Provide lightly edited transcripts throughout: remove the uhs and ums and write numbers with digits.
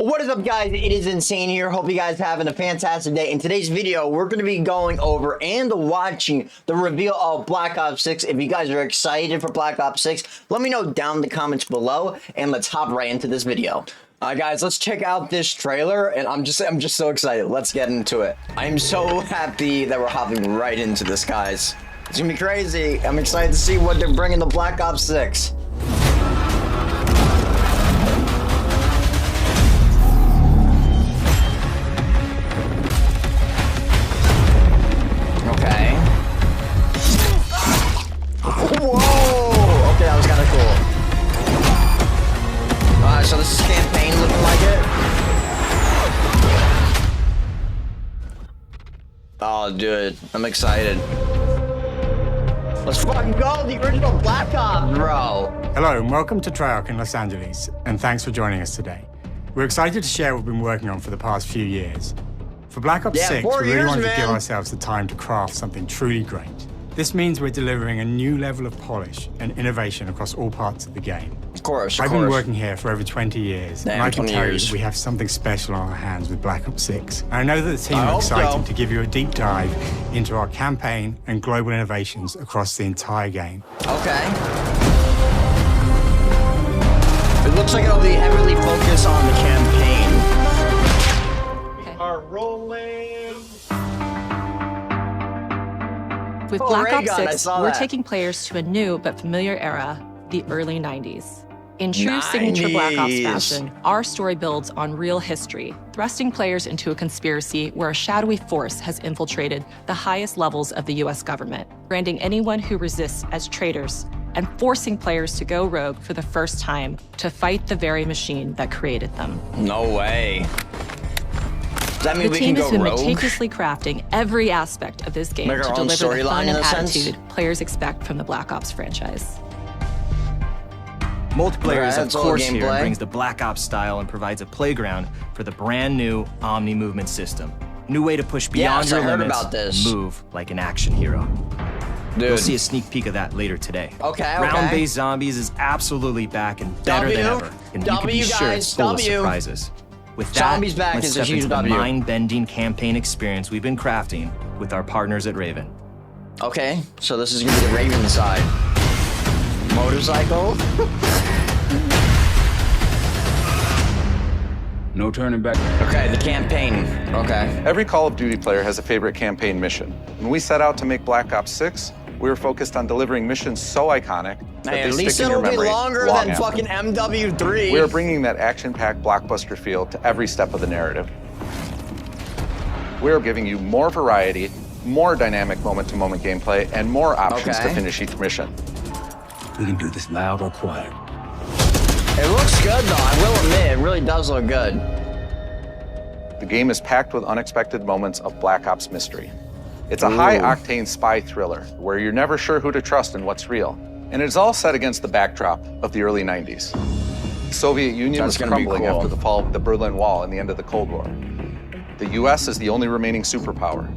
What is up, guys? It is Insane here. Hope you guys are having a fantastic day. In today's video, we're going to be going over and watching the reveal of Black Ops 6. If you guys are excited for Black Ops 6, let me know down in the comments below, and let's hop right into this video. Guys, let's check out this trailer, and I'm just so excited. Let's get into it. I'm so happy that we're hopping right into this, guys. It's gonna be crazy. I'm excited to see what they're bringing to Black Ops 6. So this is campaign looking like it. Oh, dude, I'm excited. Let's fucking go, the original Black Ops, bro. Hello, and welcome to Treyarch in Los Angeles, and thanks for joining us today. We're excited to share what we've been working on for the past few years. For Black Ops 6, we really wanted to give ourselves the time to craft something truly great. This means we're delivering a new level of polish and innovation across all parts of the game. Of course. I've been working here for over 20 years, and I can tell you that we have something special on our hands with Black Ops 6. And I know that the team are excited to give you a deep dive into our campaign and global innovations across the entire game. Okay. It looks like it'll be heavily focused on the campaign. We are rolling. With Black Ops 6, we're taking players to a new but familiar era, the early 90s. In true signature Black Ops fashion, our story builds on real history, thrusting players into a conspiracy where a shadowy force has infiltrated the highest levels of the US government, branding anyone who resists as traitors and forcing players to go rogue for the first time to fight the very machine that created them. No way. Does that mean the team has been meticulously crafting every aspect of this game to deliver the fun and attitude players expect from the Black Ops franchise. Multiplayer is, of course, here and brings the Black Ops style and provides a playground for the brand new Omni movement system. New way to push beyond your limits, move like an action hero. Dude. You'll see a sneak peek of that later today. Round-based zombies is absolutely back and better than ever, and you can be sure it's full of surprises. With that, let's step into the mind-bending campaign experience we've been crafting with our partners at Raven. Okay, so this is gonna be the Raven side. Motorcycle? No turning back. Okay, the campaign. Okay. Every Call of Duty player has a favorite campaign mission. When we set out to make Black Ops 6, we were focused on delivering missions so iconic that they stick in your memory long after. At least it'll be longer than fucking MW3. We are bringing that action-packed blockbuster feel to every step of the narrative. We are giving you more variety, more dynamic moment-to-moment gameplay, and more options to finish each mission. We can do this loud or quiet. It looks good, though. I will admit, it really does look good. The game is packed with unexpected moments of Black Ops mystery. It's a high-octane spy thriller where you're never sure who to trust and what's real. And it's all set against the backdrop of the early 90s. The Soviet Union was crumbling after the fall of the Berlin Wall and the end of the Cold War. The US is the only remaining superpower.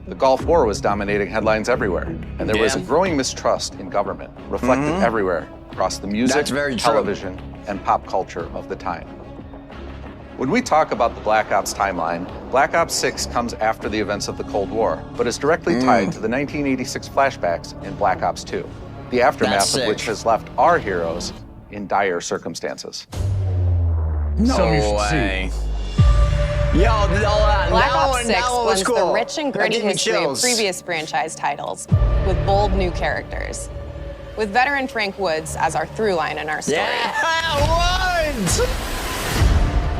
The Gulf War was dominating headlines everywhere, and there was a growing mistrust in government, reflected everywhere across the music, television, and pop culture of the time. When we talk about the Black Ops timeline, Black Ops 6 comes after the events of the Cold War, but is directly tied to the 1986 flashbacks in Black Ops 2, the aftermath of which has left our heroes in dire circumstances. No way. Yo, Black Ops 6 blends the rich and gritty history of previous franchise titles with bold new characters, with veteran Frank Woods as our through line in our story. Yeah, Woods!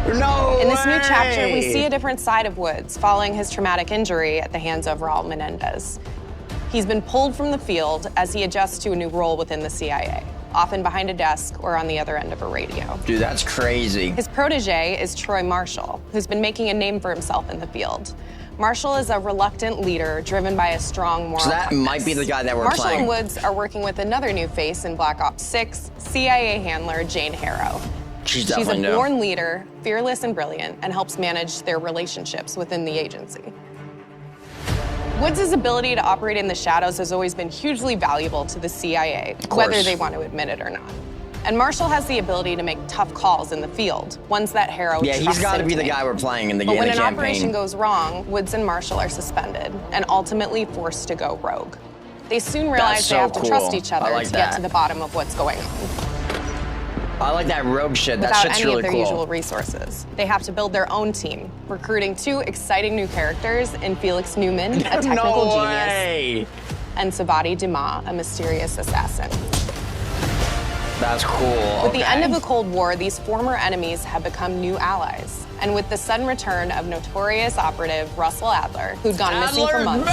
No In this new chapter, we see a different side of Woods following his traumatic injury at the hands of Raul Menendez. He's been pulled from the field as he adjusts to a new role within the CIA, often behind a desk or on the other end of a radio. Dude, that's crazy. His protege is Troy Marshall, who's been making a name for himself in the field. Marshall is a reluctant leader driven by a strong moral compass. Might be the guy that we're playing. Marshall and Woods are working with another new face in Black Ops 6, CIA handler Jane Harrow. She's a born leader, fearless and brilliant, and helps manage their relationships within the agency. Woods' ability to operate in the shadows has always been hugely valuable to the CIA, whether they want to admit it or not. And Marshall has the ability to make tough calls in the field, ones that Harrow trusts he's got to be the make. guy we're playing in the But game. when an operation goes wrong, Woods and Marshall are suspended and ultimately forced to go rogue. They soon realize they have to trust each other to get to the bottom of what's going on. I like that rogue shit. That shit's really cool. Without any of their usual resources. They have to build their own team, recruiting 2 exciting new characters in Felix Newman, a technical genius, and Savati Dumas, a mysterious assassin. That's cool. With the end of the Cold War, these former enemies have become new allies. And with the sudden return of notorious operative Russell Adler, who'd gone missing for months,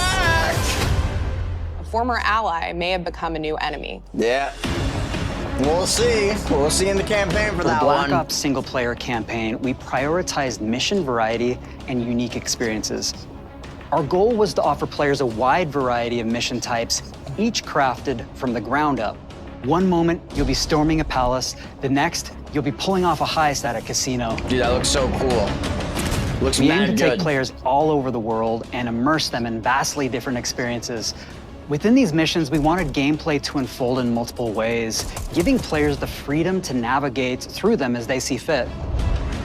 a former ally may have become a new enemy. Yeah. We'll see. We'll see in the campaign for that one. For the Black Ops single-player campaign, we prioritized mission variety and unique experiences. Our goal was to offer players a wide variety of mission types, each crafted from the ground up. One moment, you'll be storming a palace. The next, you'll be pulling off a heist at a casino. Dude, that looks so cool. Looks we mad aim to good. take players all over the world and immerse them in vastly different experiences. Within these missions, we wanted gameplay to unfold in multiple ways, giving players the freedom to navigate through them as they see fit.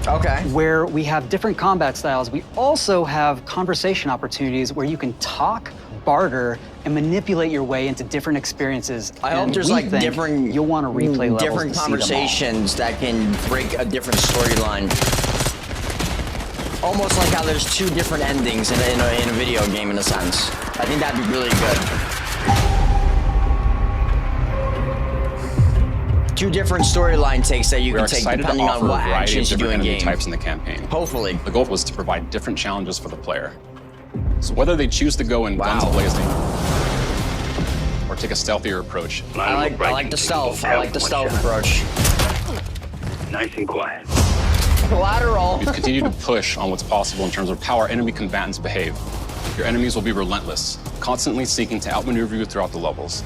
Okay. Where we have different combat styles, we also have conversation opportunities where you can talk, barter, and manipulate your way into different experiences. I hope there's like different, you'll want to replay levels different to conversations that can break a different storyline. Almost like how there's 2 different endings in a video game in a sense. I think that'd be really good. 2 different storyline takes that you can take depending on what actions you do in game. Types in the campaign. Hopefully. The goal was to provide different challenges for the player. So whether they choose to go in guns blazing or take a stealthier approach. I like the stealth. I like the stealth approach. Nice and quiet. Collateral. We've continued to push on what's possible in terms of how our enemy combatants behave. Your enemies will be relentless, constantly seeking to outmaneuver you throughout the levels.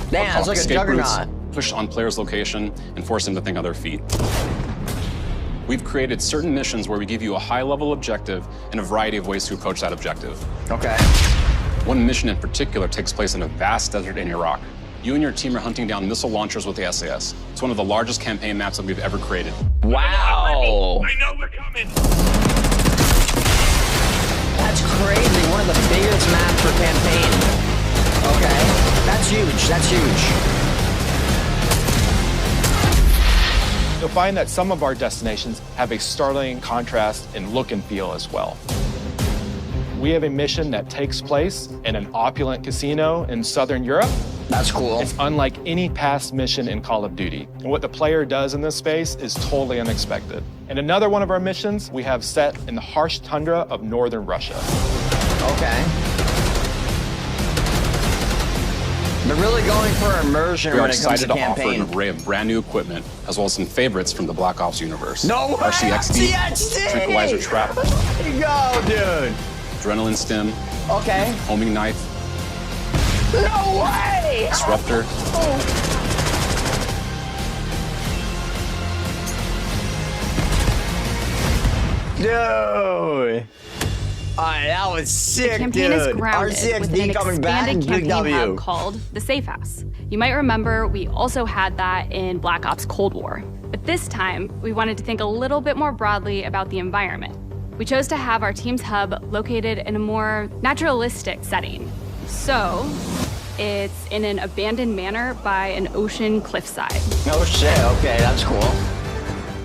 Damn, it's like a juggernaut. Push on players' location and force them to think on their feet. We've created certain missions where we give you a high-level objective and a variety of ways to approach that objective. Okay. One mission in particular takes place in a vast desert in Iraq. You and your team are hunting down missile launchers with the SAS. It's one of the largest campaign maps that we've ever created. Wow! I know we're coming! That's crazy. One of the biggest maps for campaign. Okay. That's huge. That's huge. You'll find that some of our destinations have a startling contrast in look and feel as well. We have a mission that takes place in an opulent casino in Southern Europe. That's cool. It's unlike any past mission in Call of Duty. And what the player does in this space is totally unexpected. And another one of our missions we have set in the harsh tundra of northern Russia. Okay. They're really going for immersion when it comes to campaign. We are excited to offer an array of brand new equipment, as well as some favorites from the Black Ops universe. No way! RCXD, Tranquilizer Trap. There you go, dude. Adrenaline Stim. Okay. Homing Knife. No way! Disruptor. Dude. Alright, that was sick, the campaign dude. is grounded RCXD with coming an back, expanded Big campaign W. hub called the Safe House. You might remember we also had that in Black Ops Cold War. But this time, we wanted to think a little bit more broadly about the environment. We chose to have our team's hub located in a more naturalistic setting. So, it's in an abandoned manor by an ocean cliffside. Oh shit, okay, that's cool.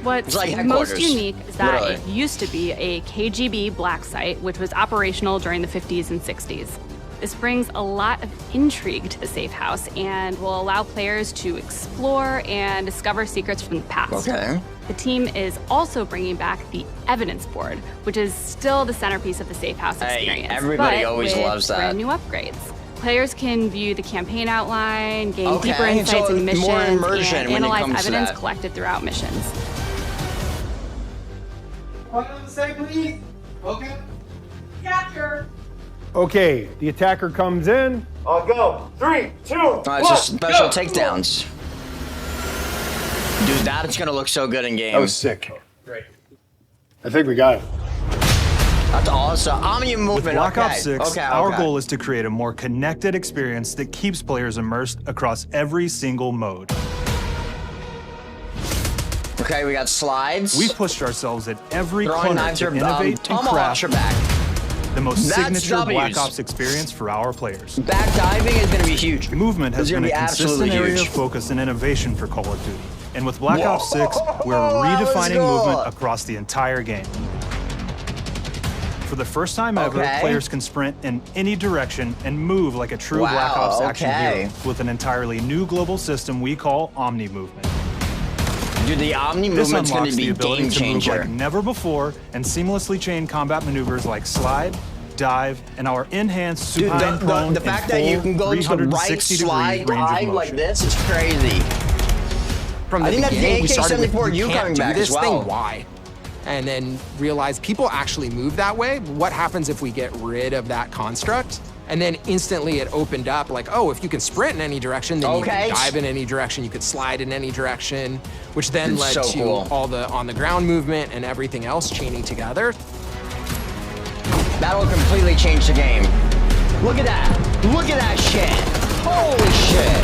What's like most unique is that Literally. it used to be a KGB black site, which was operational during the 50s and 60s. This brings a lot of intrigue to the safe house and will allow players to explore and discover secrets from the past. Okay. The team is also bringing back the evidence board, which is still the centerpiece of the safe house experience. Everybody but always with loves that. brand new upgrades. Players can view the campaign outline, gain Okay, deeper insights so into missions, more immersion and when it analyze comes to evidence that. collected throughout missions. What on the side, please? Okay. Capture. Okay, the attacker comes in. I'll go. 3, 2, 1. It's just special takedowns. Dude, that is gonna look so good in game. That was sick. Great. I think we got it. That's awesome. Omni movement. With Black Ops 6, our goal is to create a more connected experience that keeps players immersed across every single mode. Okay, we got slides. We've pushed ourselves at every corner to innovate and craft the most signature Black Ops experience for our players. Back diving is going to be huge. Movement has been a consistent area of focus and innovation for Call of Duty. And with Black Ops 6, we're redefining movement across the entire game. For the first time ever, players can sprint in any direction and move like a true Black Ops action hero with an entirely new global system we call Omni Movement. Dude, the Omni movement's going to be a game changer. Like never before and seamlessly chain combat maneuvers like slide, dive, and our enhanced supine prone the fact that you can go to the right, slide, dive like this is crazy. From the beginning, we started with, you can't do this thing, why? And then realize people actually move that way. What happens if we get rid of that construct? And then instantly it opened up like, oh, if you can sprint in any direction, then you can dive in any direction, you could slide in any direction, which then led to all the on-the-ground movement and everything else chaining together. That'll completely change the game. Look at that. Look at that shit. Holy shit.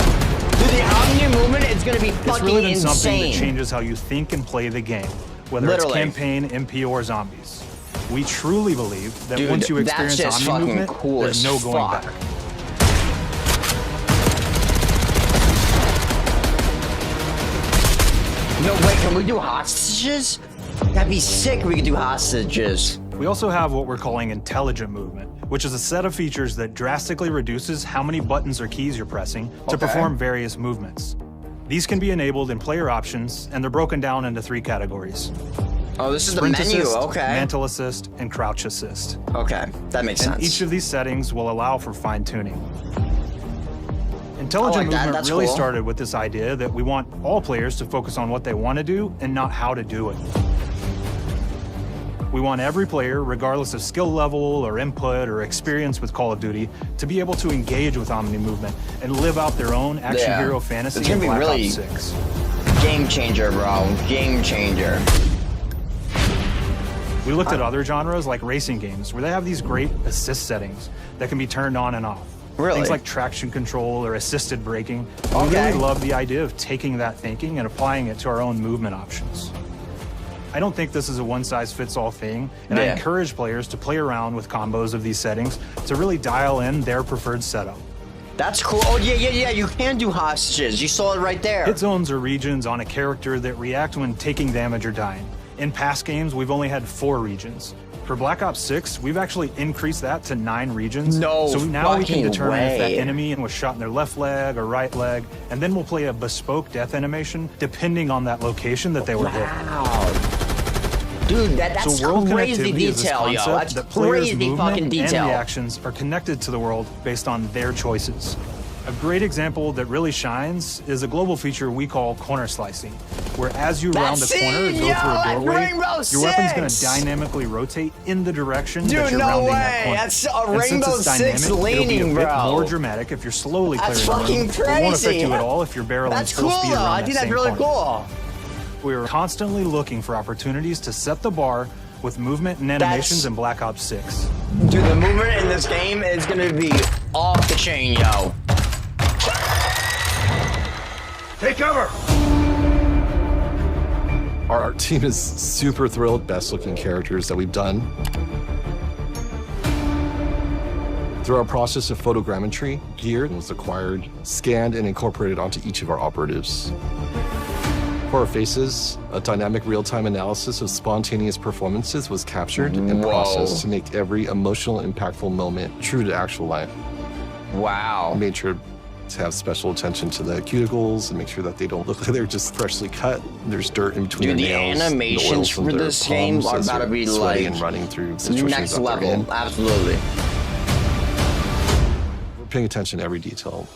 Dude, the Omni movement is going to be fucking insane. It's really been something insane. that changes how you think and play the game, whether it's campaign, MP, or zombies. We truly believe that once you experience Omni movement, there's no going back. No, wait, can we do hostages? That'd be sick if we could do hostages. We also have what we're calling intelligent movement, which is a set of features that drastically reduces how many buttons or keys you're pressing to perform various movements. These can be enabled in player options, and they're broken down into 3 categories. Oh, this is Sprint the menu, assist, mantle assist, and crouch assist. Okay, that makes sense. And each of these settings will allow for fine-tuning. Intelligent movement really started with this idea that we want all players to focus on what they want to do and not how to do it. We want every player, regardless of skill level or input or experience with Call of Duty, to be able to engage with Omni movement and live out their own action hero fantasy in Black Ops 6. Game changer, bro. Game changer. We looked at other genres like racing games where they have these great assist settings that can be turned on and off. Things like traction control or assisted braking. We really love the idea of taking that thinking and applying it to our own movement options. I don't think this is a one-size-fits-all thing, and I encourage players to play around with combos of these settings to really dial in their preferred setup. That's cool. Oh, yeah, you can do hostages. You saw it right there. Hit zones are regions on a character that react when taking damage or dying. In past games, we've only had 4 regions. For Black Ops 6, we've actually increased that to 9 regions. So now we can determine if that enemy was shot in their left leg or right leg, and then we'll play a bespoke death animation depending on that location that they were hit. Dude, that's crazy detail, yo. That's crazy fucking detail. And reactions are connected to the world based on their choices. A great example that really shines is a global feature we call corner slicing, where as you round the corner and go through a doorway, your weapon's going to dynamically rotate in the direction that you're rounding that corner. That's a Rainbow Six leaning, bro. It'll be a bit more dramatic if you're slowly clearing the room. That's fucking crazy. It won't affect you at all if you're barreling full speed around that same corner. I think that's really cool. We're constantly looking for opportunities to set the bar with movement and animations in Black Ops 6. Dude, the movement in this game is going to be off the chain, yo. Take cover! Our team is super thrilled. Best looking characters that we've done. Through our process of photogrammetry, gear was acquired, scanned, and incorporated onto each of our operatives. For our faces, a dynamic real-time analysis of spontaneous performances was captured and processed to make every emotional, impactful moment true to actual life. Wow. We made sure to have special attention to the cuticles and make sure that they don't look like they're just freshly cut. There's dirt in between their nails. The animations for this game are about to be like and running through situations next level. Absolutely. We're paying attention to every detail.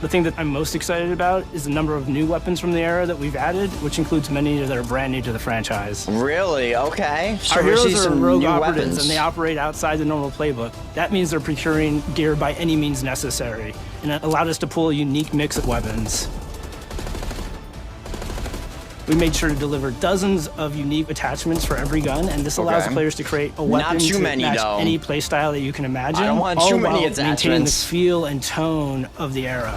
The thing that I'm most excited about is the number of new weapons from the era that we've added, which includes many that are brand new to the franchise. Really? Okay. So our heroes are rogue operatives, and they operate outside the normal playbook. That means they're procuring gear by any means necessary, and it allowed us to pull a unique mix of weapons. We made sure to deliver dozens of unique attachments for every gun, and this allows players to create a weapon to match any playstyle that you can imagine, I don't want too many attachments. Maintaining the feel and tone of the era.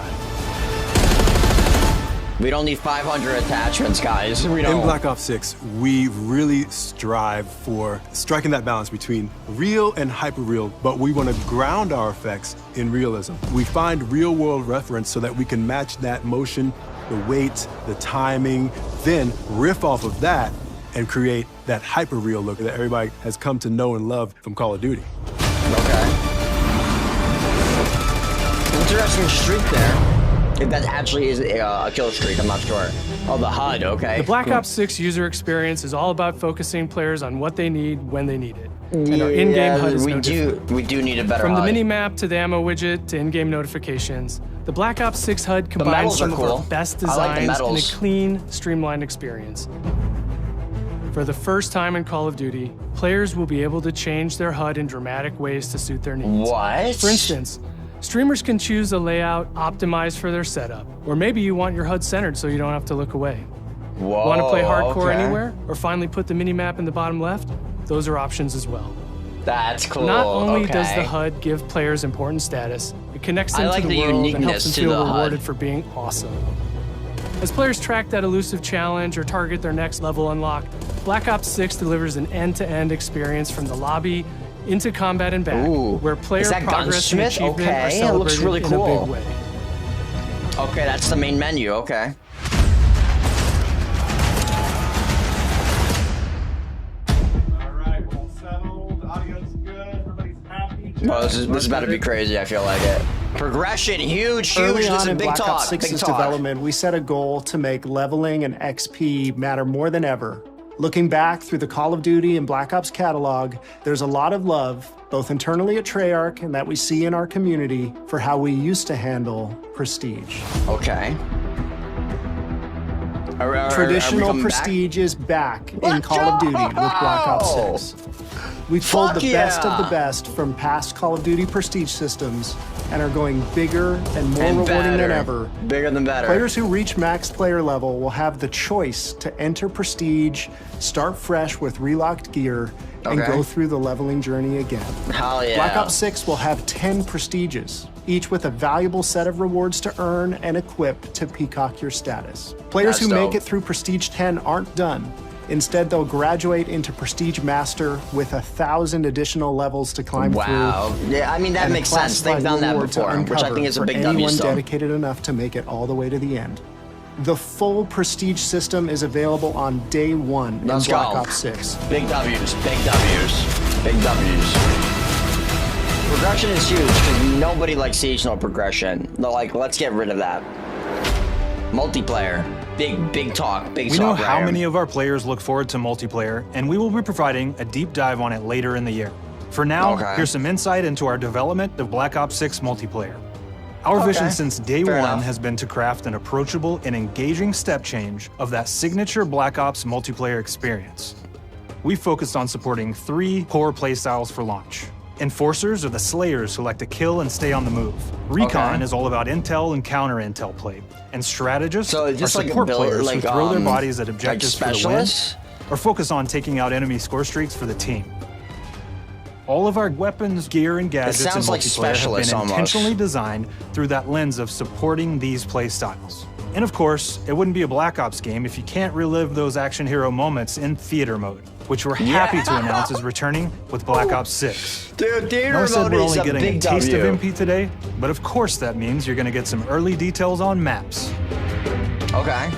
We don't need 500 attachments, guys. We don't. In Black Ops 6, we really strive for striking that balance between real and hyper-real, but we want to ground our effects in realism. We find real-world reference so that we can match that motion, the weight, the timing, then riff off of that and create that hyper-real look that everybody has come to know and love from Call of Duty. Okay. Interesting streak there. If that actually is a kill streak, I'm not sure. Oh, the HUD, okay. The Black Ops 6 user experience is all about focusing players on what they need when they need it. And our in-game HUD is no different. We do need a better HUD. From the HUD. mini-map to the ammo widget to in-game notifications, the Black Ops 6 HUD combines some of our best designs in a clean, streamlined experience. For the first time in Call of Duty, players will be able to change their HUD in dramatic ways to suit their needs. What? For instance, streamers can choose a layout optimized for their setup, or maybe you want your HUD centered so you don't have to look away. Whoa, Want to play hardcore anywhere, or finally put the mini-map in the bottom left? Those are options as well. That's cool. Not only does the HUD give players important status, it connects them to the world and helps them feel rewarded for being awesome. As players track that elusive challenge or target their next level unlock, Black Ops 6 delivers an end-to-end experience from the lobby into combat and back, where player progress and achievement are celebrated it looks really cool. in a big way. Okay, that's the main menu, okay. Alright, all settled, audio's good, everybody's happy. Well, this is about to be crazy, I feel like it. Progression, huge. Early This on is a in big Black talk. Ops 6's big talk. development, we set a goal to make leveling and XP matter more than ever. Looking back through the Call of Duty and Black Ops catalog, there's a lot of love, both internally at Treyarch and that we see in our community, for how we used to handle prestige. Okay. Traditional prestige is back in Call of Duty with Black Ops 6. We've pulled the best of the best from past Call of Duty prestige systems and are going bigger and more rewarding than ever. Bigger than better. Players who reach max player level will have the choice to enter prestige, start fresh with relocked gear, and go through the leveling journey again. Hell yeah. Black Ops 6 will have 10 prestiges, each with a valuable set of rewards to earn and equip to peacock your status. Players who make it through Prestige 10 aren't done. Instead, they'll graduate into Prestige Master with 1,000 additional levels to climb through. Wow. Yeah, I mean, that makes sense. They've done that before, which I think is a big W still. Anyone dedicated enough to make it all the way to the end. The full Prestige system is available on day one in Black Ops 6. Big W's, big W's, big W's. Progression is huge because nobody likes seasonal progression. They're like, let's get rid of that. Multiplayer, big talk, big talk. We know how Ryan. many of our players look forward to multiplayer, and we will be providing a deep dive on it later in the year. For now, here's some insight into our development of Black Ops 6 multiplayer. Our vision since day one has been to craft an approachable and engaging step change of that signature Black Ops multiplayer experience. We focused on supporting 3 core playstyles for launch. Enforcers are the slayers who like to kill and stay on the move. Recon is all about intel and counter-intel play. And strategists are support players who throw their bodies at objectives for the win, or focus on taking out enemy score streaks for the team. All of our weapons, gear, and gadgets in multiplayer have been intentionally designed through that lens of supporting these play styles. And of course, it wouldn't be a Black Ops game if you can't relive those action hero moments in theater mode, which we're happy to announce is returning with Black Ops 6. Dude, theater I said mode we're is only a getting big a taste W. of MP today, but of course that means you're gonna get some early details on maps. Okay.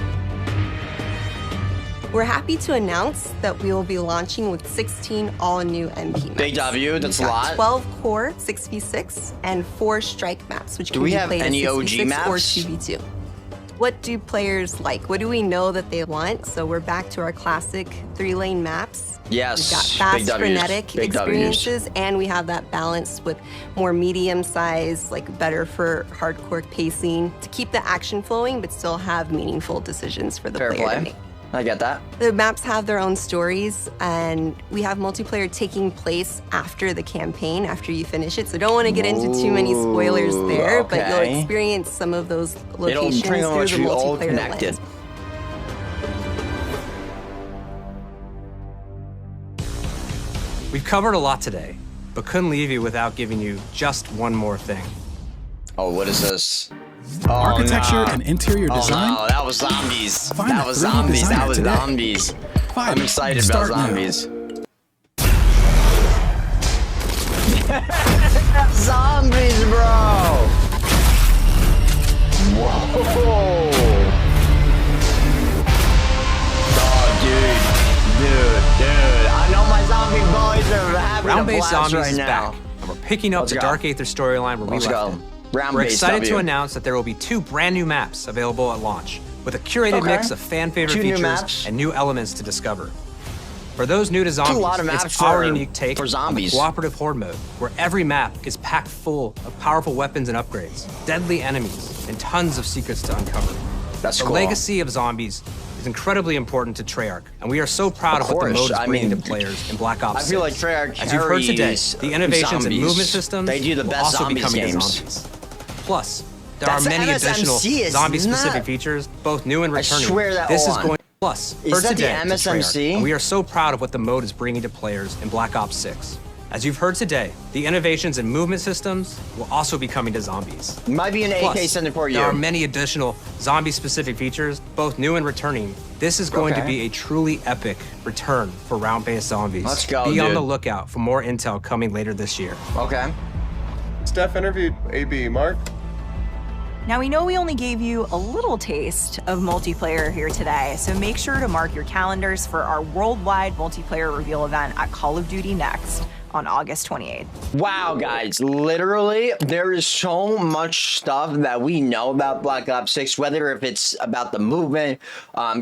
We're happy to announce that we will be launching with 16 all-new MP maps. Big W, that's a lot. 12 core 6v6 and 4 strike maps, which Do can we be have played any as OG 6v6 maps? or 2v2. What do players like? What do we know that they want? So we're back to our classic 3-lane maps. Yes, We've got big fast, Ws, frenetic big experiences, and we have that balance with more medium size, like better for hardcore pacing, to keep the action flowing, but still have meaningful decisions for the Fair player play. to make. I get that. The maps have their own stories, and we have multiplayer taking place after the campaign, after you finish it. So don't want to get into too many spoilers there, but you'll experience some of those locations through the multiplayer lens. We've covered a lot today, but couldn't leave you without giving you just one more thing. Oh, what is this? Oh, Architecture and interior design? Oh, no, that was zombies. That was zombies. That was zombies. I'm excited about zombies. Zombies, bro! Whoa! Dude, I know my zombie boys are having Round-based a blast zombies right is now. back, and we're picking up the Dark Aether storyline where we left it. We're excited to announce that there will be 2 brand new maps available at launch, with a curated mix of fan-favorite features and new elements to discover. For those new to zombies, it's our unique take on the cooperative horde mode, where every map is packed full of powerful weapons and upgrades, deadly enemies, and tons of secrets to uncover. That's cool. The legacy of zombies is incredibly important to Treyarch, and we are so proud of what the mode is bringing to players in Black Ops 6. I feel like Treyarch As you've heard today, the innovations in movement systems they do the best will also be coming to games. zombies. Plus, there are many additional zombie-specific features, both new and returning. I swear that this is going. Plus, is that the MSMC? And we are so proud of what the mode is bringing to players in Black Ops 6. As you've heard today, the innovations in movement systems will also be coming to zombies. Might be an AK-74U. There are many additional zombie-specific features, both new and returning. This is going to be a truly epic return for round-based zombies. Let's go, Be on the lookout for more intel coming later this year. Okay. Steph interviewed AB. Mark? Now, we know we only gave you a little taste of multiplayer here today, so make sure to mark your calendars for our worldwide multiplayer reveal event at Call of Duty Next on August 28th. Wow, guys, literally, there is so much stuff that we know about Black Ops 6, whether if it's about the movement,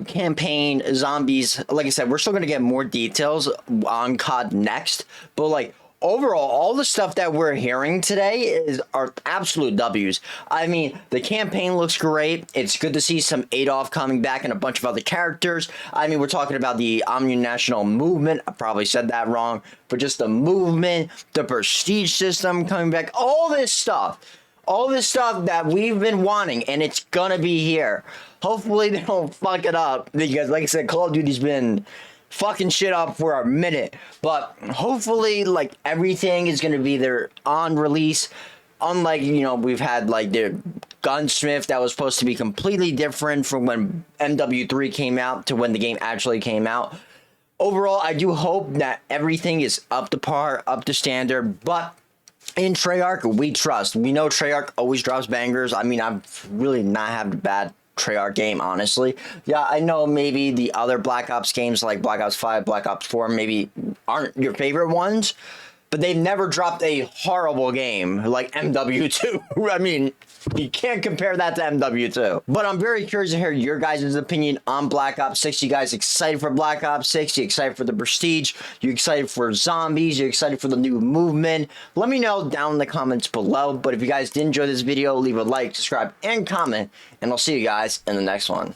campaign, zombies. Like I said, we're still going to get more details on COD Next, but like, overall, all the stuff that we're hearing today are absolute W's. I mean, the campaign looks great. It's good to see some Adolf coming back and a bunch of other characters. I mean, we're talking about the Omni-National Movement. I probably said that wrong. But just the movement, the prestige system coming back, all this stuff that we've been wanting, and it's gonna be here. Hopefully they don't fuck it up, because like I said, Call of Duty's been fucking shit up for a minute, but hopefully like everything is going to be there on release. Unlike, you know, we've had like the Gunsmith that was supposed to be completely different from when MW3 came out to when the game actually came out. Overall, I do hope that everything is up to par, up to standard, but in Treyarch, we trust. We know Treyarch always drops bangers. I mean, I've really not had a bad Treyarch game, honestly. Yeah, I know maybe the other Black Ops games like Black Ops 5, Black Ops 4 maybe aren't your favorite ones, but they've never dropped a horrible game like MW2. I mean, you can't compare that to MW2. But I'm very curious to hear your guys' opinion on Black Ops 6. You guys excited for Black Ops 6? You excited for the Prestige? You excited for zombies? You excited for the new movement? Let me know down in the comments below. But if you guys did enjoy this video, leave a like, subscribe, and comment. And I'll see you guys in the next one.